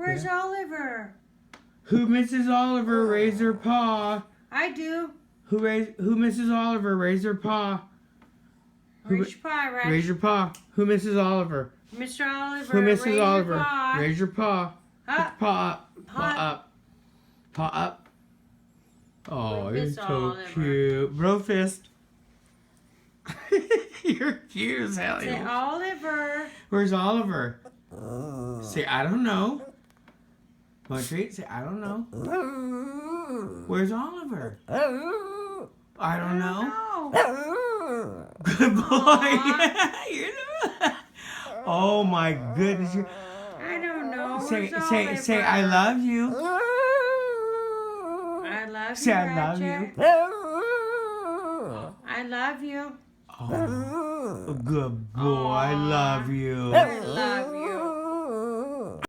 where's Oliver? Who misses Oliver? Raise their paw. I do. Who misses Oliver? Raise their paw. Raise your paw, Ratchet. Raise your paw. Who misses Oliver? Mr. Oliver, Who misses raise Oliver? your paw. Raise your paw. Up. Paw up. Paw Paw up. Paw up. Oh, We you're miss so Oliver. cute. Bro fist. You're cute as hell. Say Oliver. Where's Oliver? Say, I don't know. Want a treat? Say, I don't know. Where's Oliver? I don't know. Good boy. You're the... Oh my goodness. I don't know. Say, Where's say, Oliver? say, I love you. I love you, Say, I love Ratchet. you. I love you. Oh, good boy. I love you. I love you.